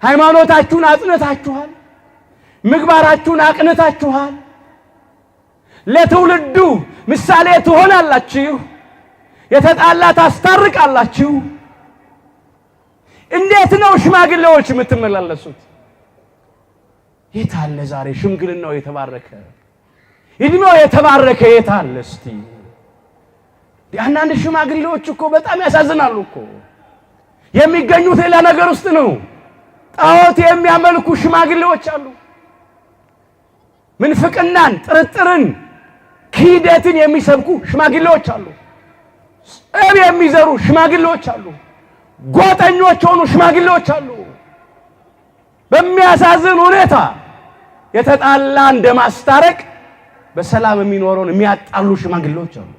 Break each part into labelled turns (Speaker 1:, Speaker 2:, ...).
Speaker 1: ሃይማኖታችሁን አጽንታችኋል ምግባራችሁን አቅንታችኋል ለትውልዱ ምሳሌ ትሆናላችሁ የተጣላ ታስታርቃላችሁ እንዴት ነው ሽማግሌዎች የምትመላለሱት የታለ ዛሬ ሽምግልናው የተባረከ እድሜው የተባረከ የታለ እስቲ አንዳንድ ሽማግሌዎች እኮ በጣም ያሳዝናሉ እኮ የሚገኙት ሌላ ነገር ውስጥ ነው ጣዖት የሚያመልኩ ሽማግሌዎች አሉ ምንፍቅናን ጥርጥርን ክህደትን የሚሰብኩ ሽማግሌዎች አሉ ጸብ የሚዘሩ ሽማግሌዎች አሉ ጎጠኞች ሆኑ ሽማግሌዎች አሉ በሚያሳዝን ሁኔታ የተጣላ እንደማስታረቅ በሰላም የሚኖረውን የሚያጣሉ ሽማግሌዎች አሉ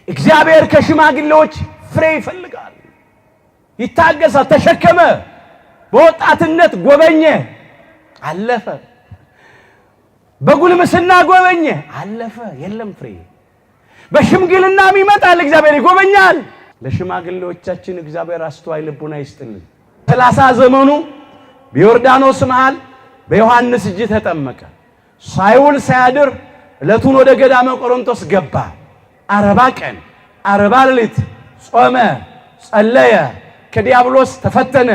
Speaker 1: እግዚአብሔር ከሽማግሌዎች ፍሬ ይፈልጋል ይታገሳል ተሸከመ በወጣትነት ጎበኘ አለፈ በጉልምስና ጎበኘ አለፈ የለም ፍሬ በሽምግልና ይመጣል እግዚአብሔር ይጎበኛል ለሽማግሌዎቻችን እግዚአብሔር አስተዋይ ልቡና ይስጥልን 30 ዘመኑ በዮርዳኖስ መሃል በዮሐንስ እጅ ተጠመቀ ሳይውል ሳያድር ለቱን ወደ ገዳመ ቆሮንቶስ ገባ 40 ቀን 40 ሌሊት ጾመ ጸለየ ከዲያብሎስ ተፈተነ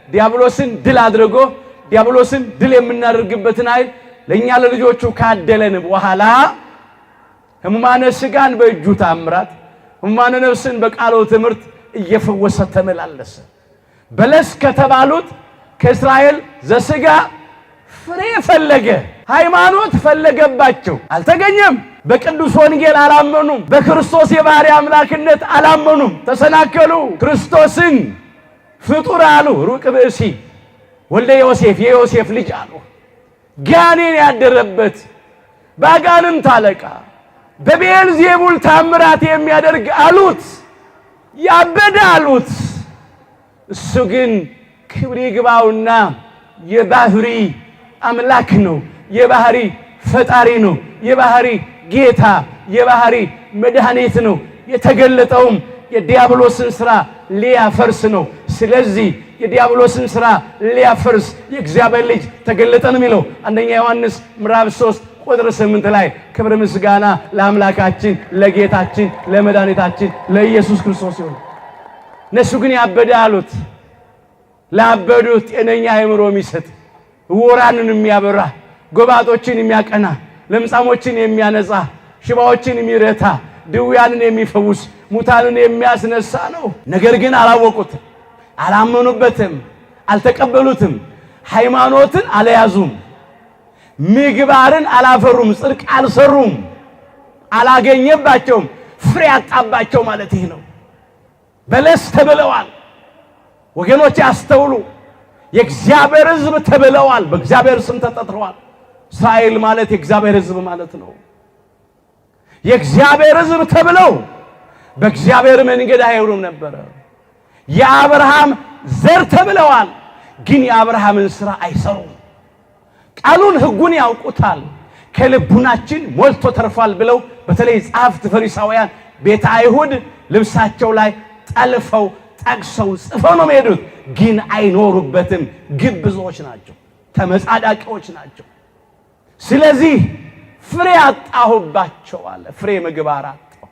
Speaker 1: ዲያብሎስን ድል አድርጎ ዲያብሎስን ድል የምናደርግበትን ኃይል ለኛ ለልጆቹ ካደለን በኋላ ህሙማነ ስጋን በእጁ ታምራት ህሙማነ ነፍስን በቃሉ ትምህርት እየፈወሰ ተመላለሰ በለስ ከተባሉት ከእስራኤል ዘስጋ ፍሬ ፈለገ ሃይማኖት ፈለገባቸው አልተገኘም በቅዱስ ወንጌል አላመኑም በክርስቶስ የባህሪ አምላክነት አላመኑም ተሰናከሉ ክርስቶስን ፍጡር አሉ ሩቅ ብእሲ ወልደ ዮሴፍ የዮሴፍ ልጅ አሉ ጋኔን ያደረበት ባጋንንት አለቃ በቤልዜቡል ታምራት የሚያደርግ አሉት ያበደ አሉት እሱ ግን ክብር ይግባውና የባህሪ አምላክ ነው የባህሪ ፈጣሪ ነው የባህሪ ጌታ የባህሪ መድኃኒት ነው የተገለጠውም የዲያብሎስን ሥራ ሊያፈርስ ነው ስለዚህ የዲያብሎስን ሥራ ሊያፈርስ የእግዚአብሔር ልጅ ተገለጠ ነው የሚለው አንደኛ ዮሐንስ ምዕራፍ 3 ቁጥር 8 ላይ ክብር ምስጋና ለአምላካችን ለጌታችን ለመድኃኒታችን ለኢየሱስ ክርስቶስ ይሁን እነሱ ግን ያበደ አሉት ላበዱት ጤነኛ አእምሮ የሚሰጥ ዕውራንን የሚያበራ ጎባጦችን የሚያቀና ለምጻሞችን የሚያነጻ ሽባዎችን የሚረታ ድውያንን የሚፈውስ ሙታንን የሚያስነሳ ነው ነገር ግን አላወቁትም አላመኑበትም አልተቀበሉትም ሃይማኖትን አልያዙም ምግባርን አላፈሩም ጽድቅ አልሰሩም አላገኘባቸውም ፍሬ አጣባቸው ማለት ይሄ ነው በለስ ተብለዋል ወገኖች ያስተውሉ የእግዚአብሔር ሕዝብ ተብለዋል በእግዚአብሔር ስም ተጠርተዋል እስራኤል ማለት የእግዚአብሔር ሕዝብ ማለት ነው የእግዚአብሔር ሕዝብ ተብለው በእግዚአብሔር መንገድ አይሄዱም ነበር የአብርሃም ዘር ተብለዋል ግን የአብርሃምን ሥራ አይሰሩም ቃሉን ሕጉን ያውቁታል ከልቡናችን ሞልቶ ተርፏል ብለው በተለይ ጻፍት ፈሪሳውያን ቤተ አይሁድ ልብሳቸው ላይ ጠልፈው ጠቅሰው ጽፈው ነው የሚሄዱት ግን አይኖሩበትም ግብዞች ናቸው ተመጻዳቂዎች ናቸው ስለዚህ ፍሬ አጣሁባቸው አለ ፍሬ ምግባር አጣሁ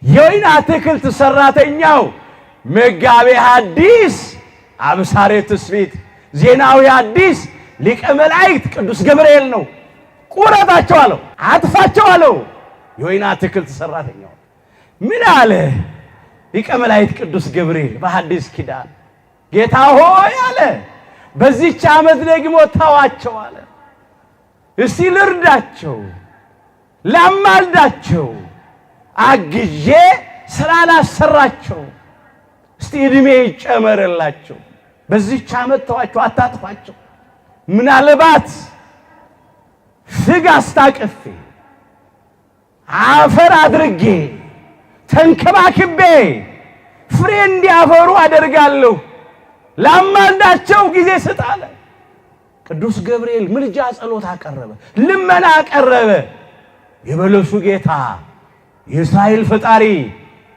Speaker 1: የወይን አትክልት ሰራተኛው መጋቤ ሐዲስ አብሳሬ ትስብእት ዜናዊ ሐዲስ ሊቀ መላእክት ቅዱስ ገብርኤል ነው ቁረጣቸው አለው አጥፋቸው አለው የወይን አትክልት ሰራተኛው ምን አለ ሊቀ መላእክት ቅዱስ ገብርኤል በሐዲስ ኪዳን ጌታ ሆይ አለ በዚህች ዓመት ደግሞ ተዋቸው አለ እስቲ ልርዳቸው ላማልዳቸው አግዤ ስላላሰራቸው እስቲ እድሜ ይጨመርላቸው በዚህች ዓመት ተዋቸው አታጥፋቸው ምናልባት ፍግ አስታቅፌ አፈር አድርጌ ተንከባክቤ ፍሬ እንዲያፈሩ አደርጋለሁ ላማልዳቸው ጊዜ ስጣለ ቅዱስ ገብርኤል ምልጃ ጸሎት አቀረበ ልመና አቀረበ የበለሱ ጌታ የእስራኤል ፈጣሪ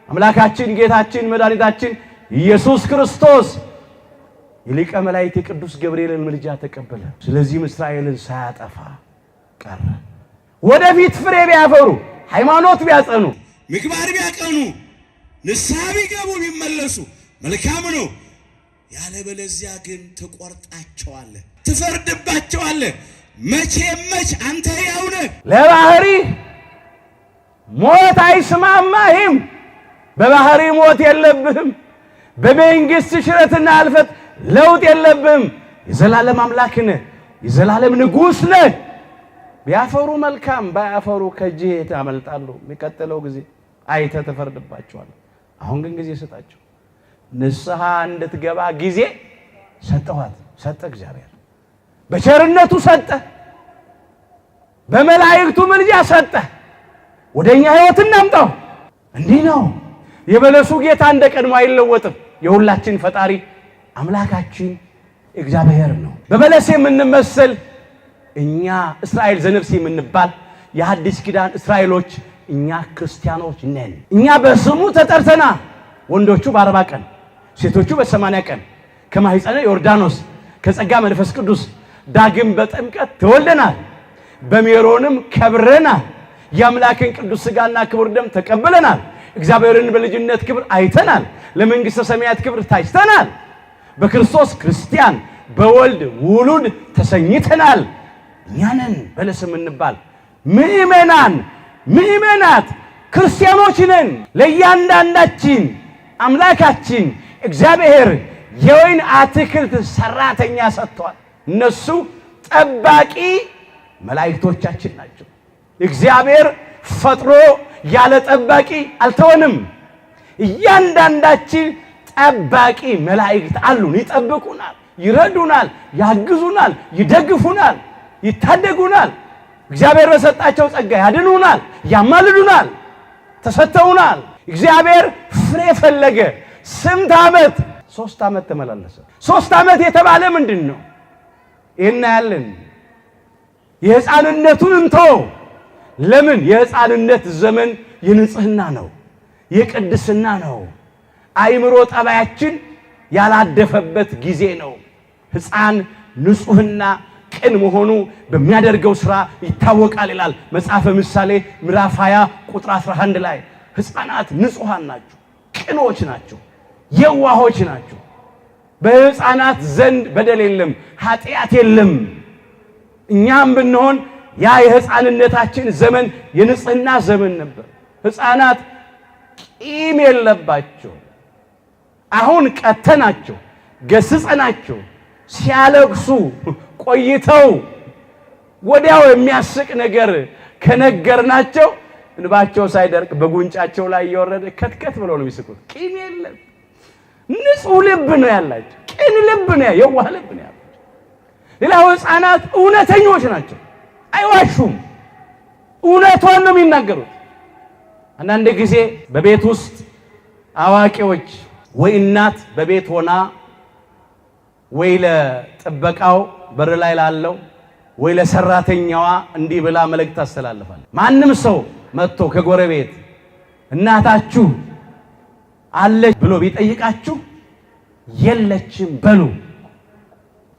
Speaker 1: አምላካችን ጌታችን መድኃኒታችን ኢየሱስ ክርስቶስ የሊቀ መላእክት የቅዱስ ገብርኤልን ምልጃ ተቀበለ። ስለዚህም እስራኤልን ሳያጠፋ ቀረ። ወደፊት ፍሬ ቢያፈሩ፣ ሃይማኖት ቢያጸኑ፣
Speaker 2: ምግባር ቢያቀኑ፣ ንስሐ ቢገቡ ቢመለሱ መልካም ነው። ያለበለዚያ ግን ትቆርጣቸዋለህ፣ ትፈርድባቸዋለህ። መቼ አንተ ሕያው ነህ።
Speaker 1: ለባህሪ ሞት አይስማማህም። በባህሪ ሞት የለብህም። በመንግስት ሽረትና አልፈት ለውጥ የለብህም። የዘላለም አምላክ ነህ፣ የዘላለም ንጉሥ ነህ። ቢያፈሩ መልካም፣ ባያፈሩ ከእጅህ ያመልጣሉ። የሚቀጥለው ጊዜ አይተህ ትፈርድባቸዋለህ። አሁን ግን ጊዜ ሰጣቸው። ንስሐ እንድትገባ ጊዜ ሰጠ እግዚአብሔር። በቸርነቱ ሰጠ፣ በመላእክቱ ምልጃ ሰጠ። ወደኛ ሕይወት እናምጣው። እንዲህ ነው የበለሱ ጌታ እንደ ቀድሞ አይለወጥም። የሁላችን ፈጣሪ አምላካችን እግዚአብሔር ነው። በበለስ የምንመስል እኛ እስራኤል ዘነፍስ የምንባል የሐዲስ ኪዳን እስራኤሎች እኛ ክርስቲያኖች ነን። እኛ በስሙ ተጠርተና ወንዶቹ በ40 ቀን ሴቶቹ በ80 ቀን ከማኅፀነ ዮርዳኖስ ከጸጋ መንፈስ ቅዱስ ዳግም በጥምቀት ተወልደናል። በሜሮንም ከብረናል። የአምላክን ቅዱስ ሥጋና ክቡር ደም ተቀብለናል። እግዚአብሔርን በልጅነት ክብር አይተናል። ለመንግሥተ ሰማያት ክብር ታጭተናል። በክርስቶስ ክርስቲያን በወልድ ውሉድ ተሰኝተናል። እኛንን በለስ የምንባል ምእመናት ክርስቲያኖች ነን። ለእያንዳንዳችን አምላካችን እግዚአብሔር የወይን አትክልት ሰራተኛ ሰጥቷል። እነሱ ጠባቂ መላእክቶቻችን ናቸው። እግዚአብሔር ፈጥሮ ያለ ጠባቂ አልተወንም። እያንዳንዳችን ጠባቂ መላእክት አሉን። ይጠብቁናል፣ ይረዱናል፣ ያግዙናል፣ ይደግፉናል፣ ይታደጉናል። እግዚአብሔር በሰጣቸው ጸጋ ያድኑናል፣ ያማልዱናል፣ ተሰጥተውናል። እግዚአብሔር ፍሬ ፈለገ። ስንት ዓመት? 3 ዓመት ተመላለሰ። 3 ዓመት የተባለ ምንድን ነው? ይሄን ያለን የሕፃንነቱን እንቶ ለምን? የሕፃንነት ዘመን የንጽህና ነው፣ የቅድስና ነው። አእምሮ ጠባያችን ያላደፈበት ጊዜ ነው። ሕፃን ንጹህና ቅን መሆኑ በሚያደርገው ሥራ ይታወቃል ይላል መጽሐፈ ምሳሌ ምዕራፍ 20 ቁጥር 11 ላይ። ሕፃናት ንጹሃን ናቸው፣ ቅኖች ናቸው፣ የዋሆች ናቸው። በሕፃናት ዘንድ በደል የለም፣ ኃጢአት የለም። እኛም ብንሆን ያ የሕፃንነታችን ዘመን የንጽህና ዘመን ነበር። ሕፃናት ቂም የለባቸው። አሁን ቀተናቸው፣ ገስጸናቸው ሲያለቅሱ ቆይተው ወዲያው የሚያስቅ ነገር ከነገርናቸው እንባቸው ሳይደርቅ በጉንጫቸው ላይ እየወረደ ከትከት ብለው ነው የሚስቁት። ቂም የለም። ንጹህ ልብ ነው ያላቸው፣ ቅን ልብ ነው፣ የዋህ ልብ ነው ያላቸው። ሌላው ሕፃናት እውነተኞች ናቸው፣ አይዋሹም፣ እውነቷን ነው የሚናገሩት። አንዳንድ ጊዜ በቤት ውስጥ አዋቂዎች ወይ እናት በቤት ሆና ወይ ለጥበቃው በር ላይ ላለው ወይ ለሰራተኛዋ እንዲህ ብላ መልእክት ታስተላልፋለች። ማንም ሰው መጥቶ ከጎረቤት እናታችሁ አለች ብሎ ቢጠይቃችሁ የለችም በሉ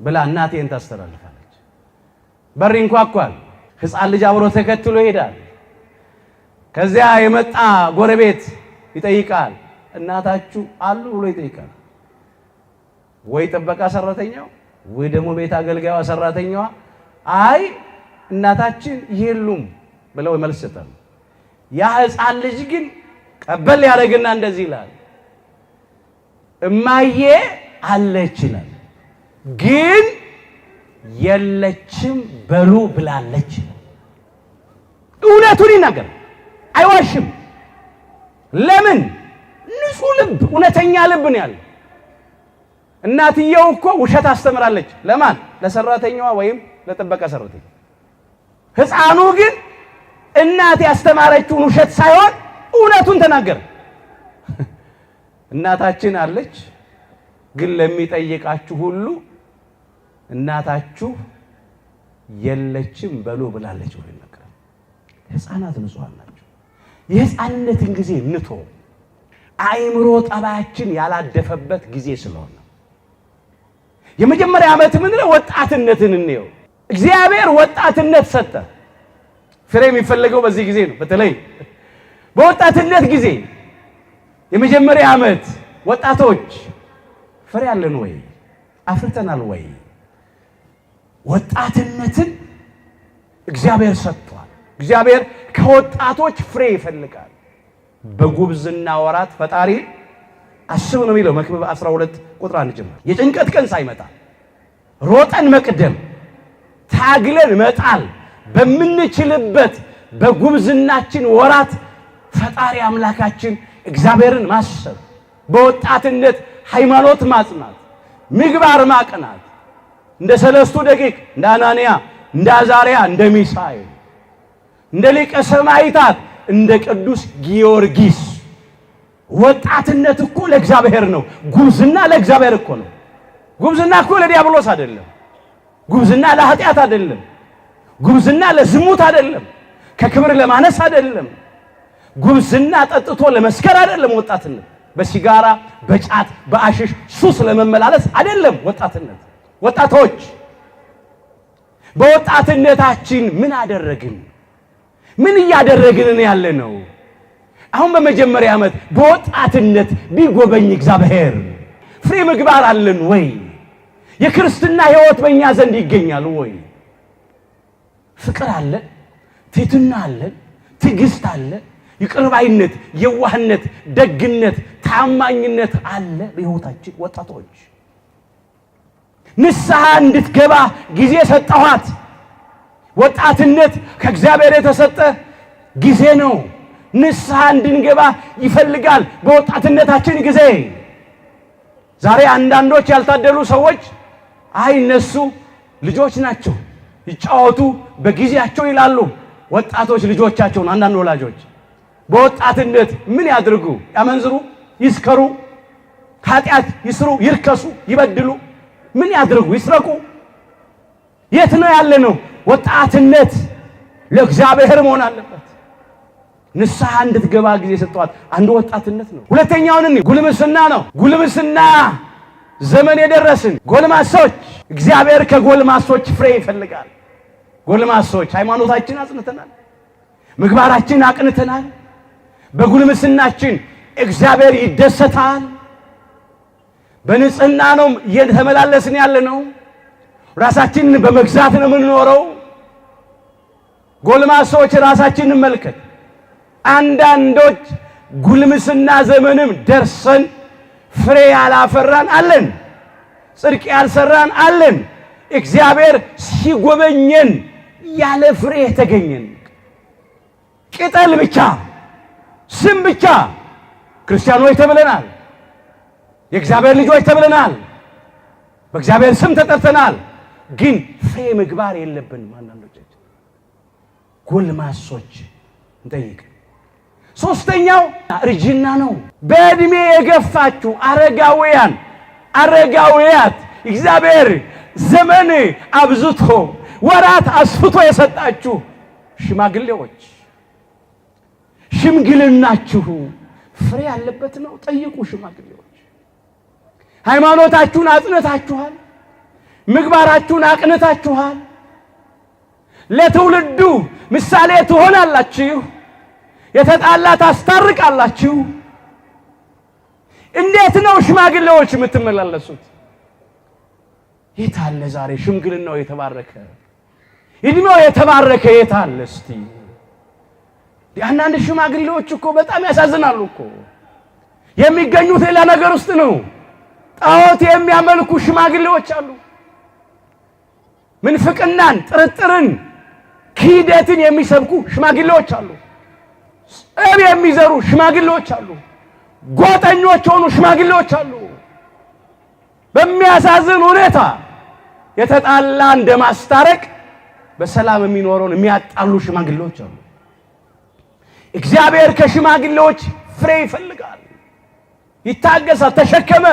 Speaker 1: ብላ እናቴን ታስተላልፋለች። በር ይንኳኳል፣ ሕፃን ልጅ አብሮ ተከትሎ ይሄዳል። ከዚያ የመጣ ጎረቤት ይጠይቃል፣ እናታችሁ አሉ ብሎ ይጠይቃል። ወይ ጥበቃ ሰራተኛው ወይ ደግሞ ቤት አገልጋይዋ ሰራተኛዋ አይ እናታችን የሉም ብለው መልስ ይሰጣሉ። ያ ሕፃን ልጅ ግን ቀበል ያደርግና እንደዚህ ይላል፣ እማዬ አለች ይላል፣ ግን የለችም በሉ ብላለች። እውነቱን ይናገር፣ አይዋሽም። ለምን? ንጹህ ልብ፣ እውነተኛ ልብ ነው ያለው። እናትየው እኮ ውሸት አስተምራለች። ለማን? ለሰራተኛዋ ወይም ለጥበቃ ሰራተኛ። ሕፃኑ ግን እናት ያስተማረችውን ውሸት ሳይሆን እውነቱን ተናገረ። እናታችን አለች፣ ግን ለሚጠይቃችሁ ሁሉ እናታችሁ የለችም በሉ ብላለች ብሎ ይናገራል። ሕፃናት ንጹሃን ናቸው። የሕፃንነትን ጊዜ እንቶ አእምሮ ጠባያችን ያላደፈበት ጊዜ ስለሆነ የመጀመሪያ ዓመት ምንድነው? ወጣትነትን እንየው። እግዚአብሔር ወጣትነት ሰጠ። ፍሬ የሚፈልገው በዚህ ጊዜ ነው። በተለይ በወጣትነት ጊዜ የመጀመሪያ ዓመት ወጣቶች ፍሬ አለን ወይ? አፍርተናል ወይ? ወጣትነትን እግዚአብሔር ሰጥቷል። እግዚአብሔር ከወጣቶች ፍሬ ይፈልጋል። በጉብዝና ወራት ፈጣሪ አስብ ነው የሚለው መክብብ 12 ቁጥር 1 ጀምሮ። የጭንቀት ቀን ሳይመጣ ሮጠን መቅደም ታግለን መጣል በምንችልበት በጉብዝናችን ወራት ፈጣሪ አምላካችን እግዚአብሔርን ማሰብ፣ በወጣትነት ሃይማኖት ማጽናት፣ ምግባር ማቅናት እንደ ሰለስቱ ደቂቅ እንደ አናንያ እንደ አዛርያ እንደ ሚሳኤል እንደ ሊቀ ሰማዕታት እንደ ቅዱስ ጊዮርጊስ። ወጣትነት እኮ ለእግዚአብሔር ነው። ጉብዝና ለእግዚአብሔር እኮ ነው። ጉብዝና እኮ ለዲያብሎስ አይደለም። ጉብዝና ለኃጢአት አይደለም። ጉብዝና ለዝሙት አይደለም። ከክብር ለማነስ አይደለም። ጉብዝና ጠጥቶ ለመስከር አይደለም። ወጣትነት በሲጋራ በጫት በአሽሽ ሱስ ለመመላለስ አይደለም። ወጣትነት ወጣቶች በወጣትነታችን ምን አደረግን? ምን እያደረግን ያለ ነው? አሁን በመጀመሪያ ዓመት በወጣትነት ቢጎበኝ እግዚአብሔር ፍሬ ምግባር አለን ወይ? የክርስትና ሕይወት በእኛ ዘንድ ይገኛል ወይ? ፍቅር አለ፣ ትሕትና አለ፣ ትዕግስት አለ፣ ይቅርባይነት፣ የዋህነት፣ ደግነት፣ ታማኝነት አለ በሕይወታችን። ወጣቶች ንስሐ እንድትገባ ጊዜ ሰጠኋት። ወጣትነት ከእግዚአብሔር የተሰጠ ጊዜ ነው። ንስሐ እንድንገባ ይፈልጋል በወጣትነታችን ጊዜ። ዛሬ አንዳንዶች ያልታደሉ ሰዎች አይ እነሱ ልጆች ናቸው ይጫወቱ በጊዜያቸው ይላሉ። ወጣቶች ልጆቻቸውን አንዳንድ ወላጆች በወጣትነት ምን ያድርጉ? ያመንዝሩ፣ ይስከሩ፣ ኃጢአት ይስሩ፣ ይርከሱ፣ ይበድሉ። ምን ያድርጉ? ይስረቁ። የት ነው ያለ ነው? ወጣትነት ለእግዚአብሔር መሆን አለበት። ንስሐ እንድትገባ ጊዜ ሰጥቷት አንዱ ወጣትነት ነው። ሁለተኛውን ጉልምስና ነው። ጉልምስና ዘመን የደረስን ጎልማሶች እግዚአብሔር ከጎልማሶች ፍሬ ይፈልጋል። ጎልማሶች ሃይማኖታችን አጽንተናል፣ ምግባራችን አቅንተናል። በጉልምስናችን እግዚአብሔር ይደሰታል። በንጽህና ነው እየተመላለስን ያለ ነው። ራሳችንን በመግዛት ነው የምንኖረው። ጎልማሶች ራሳችንን መልከት። አንዳንዶች ጉልምስና ዘመንም ደርሰን ፍሬ ያላፈራን አለን፣ ጽድቅ ያልሰራን አለን። እግዚአብሔር ሲጎበኘን ያለ ፍሬ የተገኘን ቅጠል ብቻ ስም ብቻ ክርስቲያኖች ተብለናል፣ የእግዚአብሔር ልጆች ተብለናል፣ በእግዚአብሔር ስም ተጠርተናል። ግን ፍሬ ምግባር የለብንም። አንዳንዶቻችን ጎልማሶች እንጠይቅ። ሶስተኛው እርጅና ነው። በእድሜ የገፋችሁ አረጋውያት እግዚአብሔር ዘመን አብዝቶ ወራት አስፍቶ የሰጣችሁ ሽማግሌዎች ሽምግልናችሁ ፍሬ ያለበት ነው። ጠይቁ ሽማግሌዎች። ሃይማኖታችሁን አጽንታችኋል፣ ምግባራችሁን አቅንታችኋል፣ ለትውልዱ ምሳሌ ትሆናላችሁ፣ የተጣላ ታስታርቃላችሁ። እንዴት ነው ሽማግሌዎች የምትመላለሱት? የታለ ዛሬ ሽምግልናው የተባረከ እድሜው የተባረከ የታለ? እስቲ አንዳንድ ሽማግሌዎች እኮ በጣም ያሳዝናሉ እኮ። የሚገኙት ሌላ ነገር ውስጥ ነው። ጣዖት የሚያመልኩ ሽማግሌዎች አሉ። ምንፍቅናን፣ ጥርጥርን፣ ክህደትን የሚሰብኩ ሽማግሌዎች አሉ። ጸብ የሚዘሩ ሽማግሌዎች አሉ። ጎጠኞች ሆኑ ሽማግሌዎች አሉ። በሚያሳዝን ሁኔታ የተጣላ እንደማስታረቅ በሰላም የሚኖረውን የሚያጣሉ ሽማግሌዎች አሉ። እግዚአብሔር ከሽማግሌዎች ፍሬ ይፈልጋል። ይታገሳል። ተሸከመ፣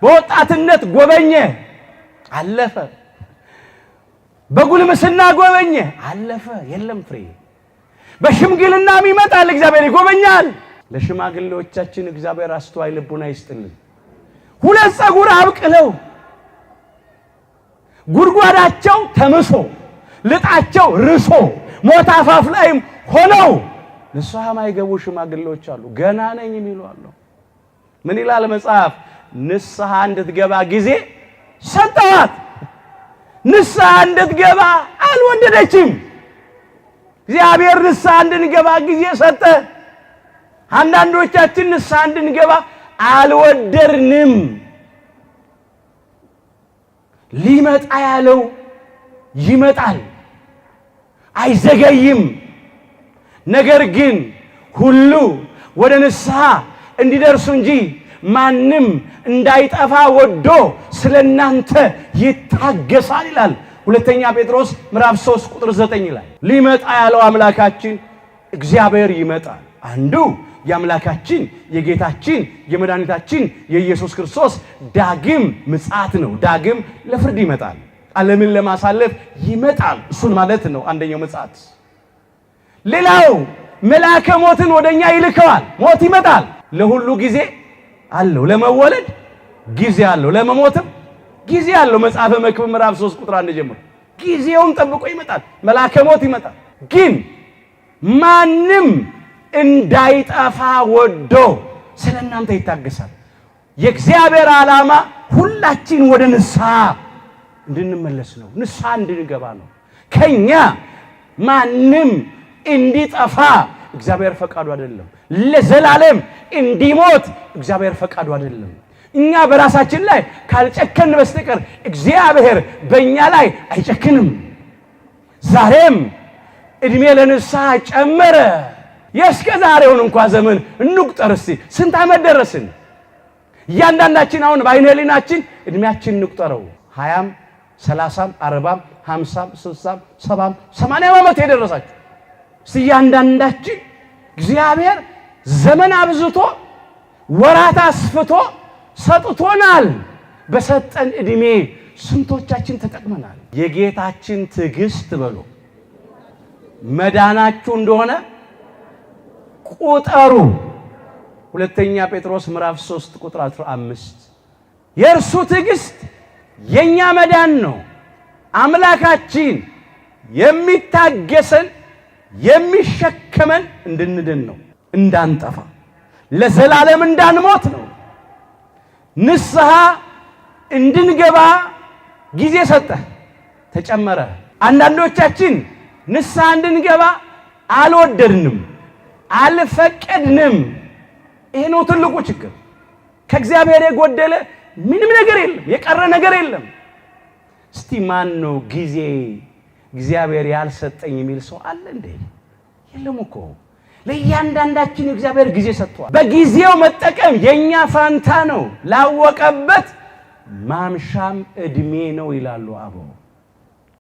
Speaker 1: በወጣትነት ጎበኘ፣ አለፈ። በጉልምስና ጎበኘ፣ አለፈ። የለም ፍሬ። በሽምግልናም ይመጣል፣ እግዚአብሔር ይጎበኛል። ለሽማግሌዎቻችን እግዚአብሔር አስተዋይ ልቡና ይስጥልን። ሁለት ፀጉር አብቅለው ጉድጓዳቸው ተምሶ ልጣቸው ርሶ ሞት አፋፍ ላይም ሆነው ንስሐ ማይገቡ ሽማግሌዎች አሉ። ገና ነኝ የሚሉ አሉ። ምን ይላል መጽሐፍ? ንስሐ እንድትገባ ጊዜ ሰጠዋት። ንስሐ እንድትገባ አልወደደችም። እግዚአብሔር ንስሐ እንድንገባ ጊዜ ሰጠ። አንዳንዶቻችን ንስሐ እንድንገባ አልወደድንም። ሊመጣ ያለው ይመጣል፣ አይዘገይም። ነገር ግን ሁሉ ወደ ንስሐ እንዲደርሱ እንጂ ማንም እንዳይጠፋ ወዶ ስለናንተ ይታገሳል ይላል ሁለተኛ ጴጥሮስ ምዕራፍ 3 ቁጥር 9 ላይ። ሊመጣ ያለው አምላካችን እግዚአብሔር ይመጣል። አንዱ የአምላካችን የጌታችን የመድኃኒታችን የኢየሱስ ክርስቶስ ዳግም ምጽአት ነው። ዳግም ለፍርድ ይመጣል። ዓለምን ለማሳለፍ ይመጣል። እሱን ማለት ነው አንደኛው ምጽአት። ሌላው መልአከ ሞትን ወደኛ ይልከዋል። ሞት ይመጣል። ለሁሉ ጊዜ አለው። ለመወለድ ጊዜ አለው፣ ለመሞትም ጊዜ አለው። መጽሐፈ መክብብ ምዕራፍ 3 ቁጥር 1 ጀምሮ ጊዜውን ጠብቆ ይመጣል። መልአከ ሞት ይመጣል። ግን ማንም እንዳይጠፋ ወዶ ስለናንተ ይታገሳል። የእግዚአብሔር ዓላማ ሁላችን ወደ ንስሐ እንድንመለስ ነው። ንስሐ እንድንገባ ነው። ከኛ ማንም እንዲጠፋ እግዚአብሔር ፈቃዱ አይደለም። ለዘላለም እንዲሞት እግዚአብሔር ፈቃዱ አይደለም። እኛ በራሳችን ላይ ካልጨከን በስተቀር እግዚአብሔር በእኛ ላይ አይጨክንም። ዛሬም እድሜ ለንስሐ ጨመረ። የእስከ ዛሬውን እንኳን ዘመን እንቁጠር እስቲ። ስንት ዓመት ደረስን? እያንዳንዳችን አሁን በዓይነ ሕሊናችን እድሜያችን እንቁጠረው። 20፣ 30፣ 40፣ 50፣ 60፣ 70፣ 80 ዓመት የደረሳችሁ እስቲ እያንዳንዳችን እግዚአብሔር ዘመን አብዝቶ ወራት አስፍቶ ሰጥቶናል። በሰጠን እድሜ ስንቶቻችን ተጠቅመናል? የጌታችን ትዕግስት በሎ መዳናችሁ እንደሆነ ቁጠሩ። ሁለተኛ ጴጥሮስ ምዕራፍ 3 ቁጥር 15 የእርሱ ትዕግስት የኛ መዳን ነው። አምላካችን የሚታገሰን የሚሸከመን እንድንድን ነው፣ እንዳንጠፋ ለዘላለም እንዳንሞት ነው። ንስሐ እንድንገባ ጊዜ ሰጠ፣ ተጨመረ። አንዳንዶቻችን ንስሐ እንድንገባ አልወደድንም፣ አልፈቀድንም። ይሄ ነው ትልቁ ችግር። ከእግዚአብሔር የጎደለ ምንም ነገር የለም፣ የቀረ ነገር የለም። እስቲ ማን ነው ጊዜ እግዚአብሔር ያልሰጠኝ የሚል ሰው አለ እንዴ? የለም እኮ። ለእያንዳንዳችን እግዚአብሔር ጊዜ ሰጥቷል። በጊዜው መጠቀም የኛ ፋንታ ነው። ላወቀበት ማምሻም እድሜ ነው ይላሉ አበው።